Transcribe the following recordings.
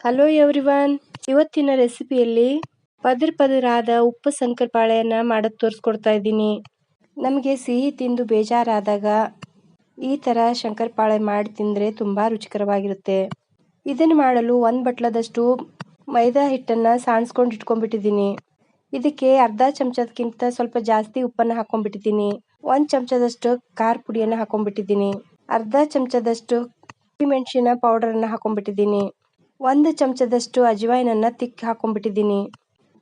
Hello everyone, ಇವತ್ತಿನ ರೆಸಿಪಿಯಲ್ಲಿ ಪದರಾದ ಉಪ್ಪು ಶಂಕರಪಾಳೆಯನ್ನ ಮಾಡೋದು ತೋರಿಸ್ಕೊಡ್ತಾ ಇದ್ದೀನಿ. ನಮಗೆ ಸಿಹಿ ತಿಂದು ಬೇಜಾರಾದಾಗ ಈ ಥರ ಶಂಕರಪಾಳೆ ಮಾಡಿ ತಿಂದರೆ ತುಂಬ ರುಚಿಕರವಾಗಿರುತ್ತೆ. ಇದನ್ನು ಮಾಡಲು 1 ಬಟ್ಲದಷ್ಟು ಮೈದಾ ಹಿಟ್ಟನ್ನು ಸಾಣಿಸ್ಕೊಂಡು ಇಟ್ಕೊಂಡ್ಬಿಟ್ಟಿದ್ದೀನಿ. ಇದಕ್ಕೆ ಅರ್ಧ ಚಮಚದಕ್ಕಿಂತ ಸ್ವಲ್ಪ ಜಾಸ್ತಿ ಉಪ್ಪನ್ನು ಹಾಕೊಂಡ್ಬಿಟ್ಟಿದ್ದೀನಿ. 1 ಚಮಚದಷ್ಟು ಖಾರ ಪುಡಿಯನ್ನು ಹಾಕೊಂಡ್ಬಿಟ್ಟಿದ್ದೀನಿ. ಅರ್ಧ ಚಮಚದಷ್ಟು ಮೆಣಸಿನ ಪೌಡರನ್ನು ಹಾಕೊಂಡ್ಬಿಟ್ಟಿದ್ದೀನಿ. 1 ಚಮಚದಷ್ಟು ಅಜವಾಯಿನನ್ನು ತಿಕ್ಕಿ ಹಾಕೊಂಡ್ಬಿಟ್ಟಿದ್ದೀನಿ.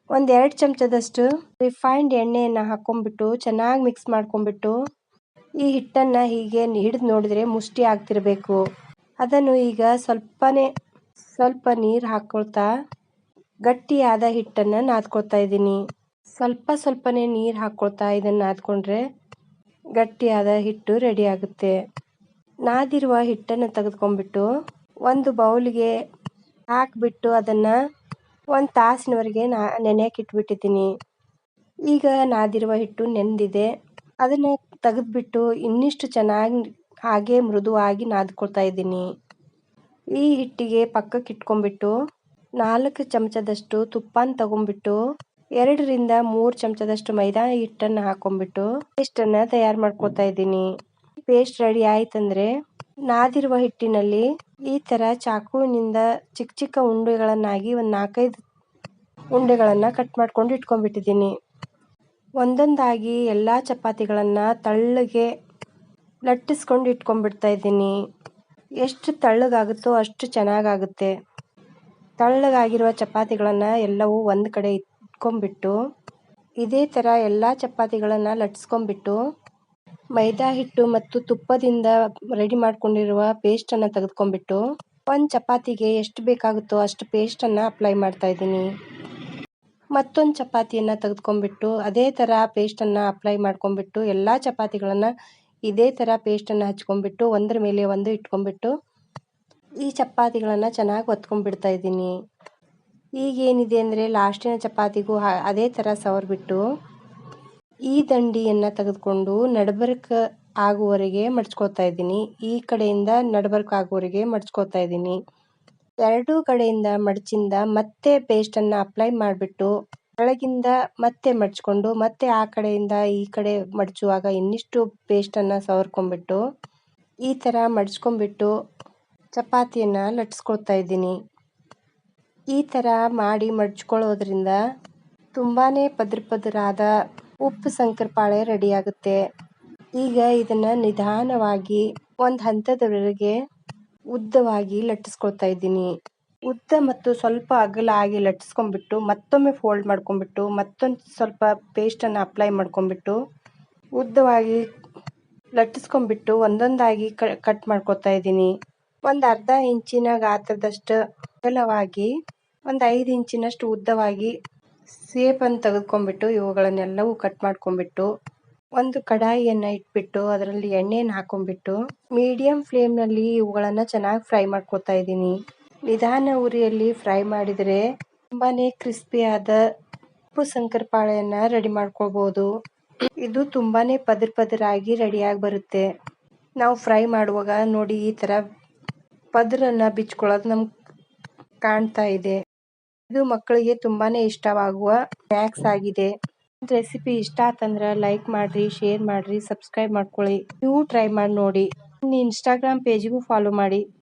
2 ಚಮಚದಷ್ಟು ರಿಫೈನ್ಡ್ ಎಣ್ಣೆಯನ್ನು ಹಾಕೊಂಡ್ಬಿಟ್ಟು ಚೆನ್ನಾಗಿ ಮಿಕ್ಸ್ ಮಾಡ್ಕೊಂಡ್ಬಿಟ್ಟು ಈ ಹಿಟ್ಟನ್ನು ಹೀಗೆ ಹಿಡಿದು ನೋಡಿದ್ರೆ ಮುಷ್ಟಿ ಆಗ್ತಿರಬೇಕು. ಅದನ್ನು ಈಗ ಸ್ವಲ್ಪ ನೀರು ಹಾಕ್ಕೊಳ್ತಾ ಗಟ್ಟಿಯಾದ ಹಿಟ್ಟನ್ನು ನಾದ್ಕೊಳ್ತಾ ಇದ್ದೀನಿ. ಸ್ವಲ್ಪನೇ ನೀರು ಹಾಕ್ಕೊಳ್ತಾ ಇದನ್ನು ನಾದ್ಕೊಂಡ್ರೆ ಗಟ್ಟಿಯಾದ ಹಿಟ್ಟು ರೆಡಿ ಆಗುತ್ತೆ. ನಾದಿರುವ ಹಿಟ್ಟನ್ನು ತೆಗೆದುಕೊಂಡ್ಬಿಟ್ಟು ಒಂದು ಬೌಲ್ಗೆ ಹಾಕಿಬಿಟ್ಟು ಅದನ್ನು 1 ತಾಸಿನವರೆಗೆ ನೆನೆಯಕ್ಕೆ ಇಟ್ಬಿಟ್ಟಿದ್ದೀನಿ. ಈಗ ನಾದಿರುವ ಹಿಟ್ಟು ನೆಂದಿದೆ. ಅದನ್ನು ತೆಗೆದುಬಿಟ್ಟು ಇನ್ನಿಷ್ಟು ಚೆನ್ನಾಗಿ ಹಾಗೆ ಮೃದುವಾಗಿ ನಾದ್ಕೊಳ್ತಾ ಇದ್ದೀನಿ. ಈ ಹಿಟ್ಟಿಗೆ ಪಕ್ಕಕ್ಕೆ ಇಟ್ಕೊಂಡ್ಬಿಟ್ಟು 4 ಚಮಚದಷ್ಟು ತುಪ್ಪನ ತಗೊಂಡ್ಬಿಟ್ಟು 2 ರಿಂದ 3 ಚಮಚದಷ್ಟು ಮೈದಾ ಹಿಟ್ಟನ್ನು ಹಾಕೊಂಡ್ಬಿಟ್ಟು ಪೇಸ್ಟನ್ನು ತಯಾರು ಮಾಡ್ಕೊಳ್ತಾ ಇದ್ದೀನಿ. ಪೇಸ್ಟ್ ರೆಡಿ ಆಯ್ತಂದ್ರೆ ನಾದಿರುವ ಹಿಟ್ಟಿನಲ್ಲಿ ಈ ಥರ ಚಾಕುವಿನಿಂದ ಚಿಕ್ಕ ಉಂಡೆಗಳನ್ನಾಗಿ ಒಂದು 4-5 ಉಂಡೆಗಳನ್ನು ಕಟ್ ಮಾಡ್ಕೊಂಡು ಇಟ್ಕೊಂಡ್ಬಿಟ್ಟಿದ್ದೀನಿ. ಒಂದೊಂದಾಗಿ ಎಲ್ಲ ಚಪಾತಿಗಳನ್ನು ತಳ್ಳಗೆ ಲಟ್ಟಿಸ್ಕೊಂಡು ಇಟ್ಕೊಂಡ್ಬಿಡ್ತಾ ಇದ್ದೀನಿ. ಎಷ್ಟು ತಳ್ಳಗಾಗುತ್ತೋ ಅಷ್ಟು ಚೆನ್ನಾಗಾಗುತ್ತೆ. ತಳ್ಳಗಾಗಿರುವ ಚಪಾತಿಗಳನ್ನು ಎಲ್ಲವೂ ಒಂದು ಕಡೆ ಇಟ್ಕೊಂಡ್ಬಿಟ್ಟು ಇದೇ ಥರ ಎಲ್ಲ ಚಪಾತಿಗಳನ್ನು ಲಟ್ಟಿಸ್ಕೊಂಡ್ಬಿಟ್ಟು ಮೈದಾ ಹಿಟ್ಟು ಮತ್ತು ತುಪ್ಪದಿಂದ ರೆಡಿ ಮಾಡ್ಕೊಂಡಿರುವ ಪೇಸ್ಟನ್ನು ತೆಗೆದುಕೊಂಡ್ಬಿಟ್ಟು 1 ಚಪಾತಿಗೆ ಎಷ್ಟು ಬೇಕಾಗುತ್ತೋ ಅಷ್ಟು ಪೇಸ್ಟನ್ನು ಅಪ್ಲೈ ಮಾಡ್ತಾ ಇದ್ದೀನಿ. ಮತ್ತೊಂದು ಚಪಾತಿಯನ್ನು ತೆಗೆದುಕೊಂಡ್ಬಿಟ್ಟು ಅದೇ ಥರ ಪೇಸ್ಟನ್ನು ಅಪ್ಲೈ ಮಾಡ್ಕೊಂಡ್ಬಿಟ್ಟು ಎಲ್ಲ ಚಪಾತಿಗಳನ್ನು ಇದೇ ಥರ ಪೇಸ್ಟನ್ನು ಹಚ್ಕೊಂಡ್ಬಿಟ್ಟು ಒಂದರ ಮೇಲೆ ಒಂದು ಇಟ್ಕೊಂಡ್ಬಿಟ್ಟು ಈ ಚಪಾತಿಗಳನ್ನು ಚೆನ್ನಾಗಿ ಒತ್ಕೊಂಡ್ಬಿಡ್ತಾ ಇದ್ದೀನಿ. ಈಗೇನಿದೆ ಅಂದರೆ ಲಾಸ್ಟಿನ ಚಪಾತಿಗೂ ಅದೇ ಥರ ಸವರ್ಬಿಟ್ಟು ಈ ದಂಡಿಯನ್ನು ತೆಗೆದುಕೊಂಡು ನಡಬರ್ಕ ಆಗುವವರೆಗೆ ಮಡ್ಚ್ಕೊಳ್ತಾ ಇದ್ದೀನಿ. ಈ ಕಡೆಯಿಂದ ನಡಬರ್ಕ ಆಗುವವರೆಗೆ ಮಡ್ಚ್ಕೊಳ್ತಾ ಇದ್ದೀನಿ. 2 ಕಡೆಯಿಂದ ಮಡಚಿಂದ ಮತ್ತೆ ಪೇಸ್ಟನ್ನು ಅಪ್ಲೈ ಮಾಡಿಬಿಟ್ಟು ಕೆಳಗಿಂದ ಮತ್ತೆ ಮಡ್ಚ್ಕೊಂಡು ಮತ್ತೆ ಆ ಕಡೆಯಿಂದ ಈ ಕಡೆ ಮಡಚುವಾಗ ಇನ್ನಿಷ್ಟು ಪೇಸ್ಟನ್ನು ಸವರ್ಕೊಂಡ್ಬಿಟ್ಟು ಈ ಥರ ಮಡ್ಚ್ಕೊಂಡ್ಬಿಟ್ಟು ಚಪಾತಿಯನ್ನು ಲಟ್ಟಿಸ್ಕೊಳ್ತಾ ಇದ್ದೀನಿ. ಈ ಥರ ಮಾಡಿ ಮಡ್ಚ್ಕೊಳ್ಳೋದ್ರಿಂದ ತುಂಬಾ ಪದರಾದ ಉಪ್ಪು ಶಂಕರಪಾಳೆ ರೆಡಿ ಆಗುತ್ತೆ. ಈಗ ಇದನ್ನು ನಿಧಾನವಾಗಿ ಒಂದು ಹಂತದವರೆಗೆ ಉದ್ದವಾಗಿ ಲಟ್ಟಿಸ್ಕೊಳ್ತಾ ಇದ್ದೀನಿ. ಉದ್ದ ಮತ್ತು ಸ್ವಲ್ಪ ಅಗಲ ಆಗಿ ಲಟ್ಟಿಸ್ಕೊಂಡ್ಬಿಟ್ಟು ಮತ್ತೊಮ್ಮೆ ಫೋಲ್ಡ್ ಮಾಡ್ಕೊಂಡ್ಬಿಟ್ಟು ಮತ್ತೊಂದು ಸ್ವಲ್ಪ ಪೇಸ್ಟನ್ನು ಅಪ್ಲೈ ಮಾಡ್ಕೊಂಡ್ಬಿಟ್ಟು ಉದ್ದವಾಗಿ ಲಟ್ಟಿಸ್ಕೊಂಡ್ಬಿಟ್ಟು ಒಂದೊಂದಾಗಿ ಕಟ್ ಮಾಡ್ಕೊಳ್ತಾ ಇದ್ದೀನಿ. ಒಂದು ಅರ್ಧ ಇಂಚಿನ ಗಾತ್ರದಷ್ಟು ಅಗಲವಾಗಿ 5 ಇಂಚಿನಷ್ಟು ಉದ್ದವಾಗಿ ಸೇಪನ್ನು ತೆಗೆದುಕೊಂಡ್ಬಿಟ್ಟು ಇವುಗಳನ್ನೆಲ್ಲವೂ ಕಟ್ ಮಾಡ್ಕೊಂಡ್ಬಿಟ್ಟು ಒಂದು ಕಡಾಯಿಯನ್ನು ಇಟ್ಬಿಟ್ಟು ಅದರಲ್ಲಿ ಎಣ್ಣೆಯನ್ನು ಹಾಕೊಂಡ್ಬಿಟ್ಟು ಮೀಡಿಯಂ ಫ್ಲೇಮ್ನಲ್ಲಿ ಇವುಗಳನ್ನು ಚೆನ್ನಾಗಿ ಫ್ರೈ ಮಾಡ್ಕೊಳ್ತಾ ಇದ್ದೀನಿ. ನಿಧಾನ ಉರಿಯಲ್ಲಿ ಫ್ರೈ ಮಾಡಿದರೆ ತುಂಬಾ ಕ್ರಿಸ್ಪಿಯಾದ ಉಪ್ಪು ಶಂಕರಪಾಳೆಯನ್ನು ರೆಡಿ ಮಾಡ್ಕೊಳ್ಬೋದು. ಇದು ತುಂಬಾ ಪದರಾಗಿ ರೆಡಿಯಾಗಿ ಬರುತ್ತೆ. ನಾವು ಫ್ರೈ ಮಾಡುವಾಗ ನೋಡಿ ಈ ಥರ ಪದರನ್ನು ಬಿಚ್ಕೊಳ್ಳೋದು ನಮ್ಗೆ ಕಾಣ್ತಾ ಇದೆ. ಇದು ಮಕ್ಕಳಿಗೆ ತುಂಬಾ ಇಷ್ಟವಾಗುವ ಸ್ನ್ಯಾಕ್ಸ್ ಆಗಿದೆ. ರೆಸಿಪಿ ಇಷ್ಟ ಆತಂದ್ರೆ ಲೈಕ್ ಮಾಡ್ರಿ, ಶೇರ್ ಮಾಡ್ರಿ, ಸಬ್ಸ್ಕ್ರೈಬ್ ಮಾಡ್ಕೊಳ್ಳಿ. ನೀವು ಟ್ರೈ ಮಾಡಿ ನೋಡಿ. ಇನ್ಸ್ಟಾಗ್ರಾಮ್ ಪೇಜಿಗೂ ಫಾಲೋ ಮಾಡಿ.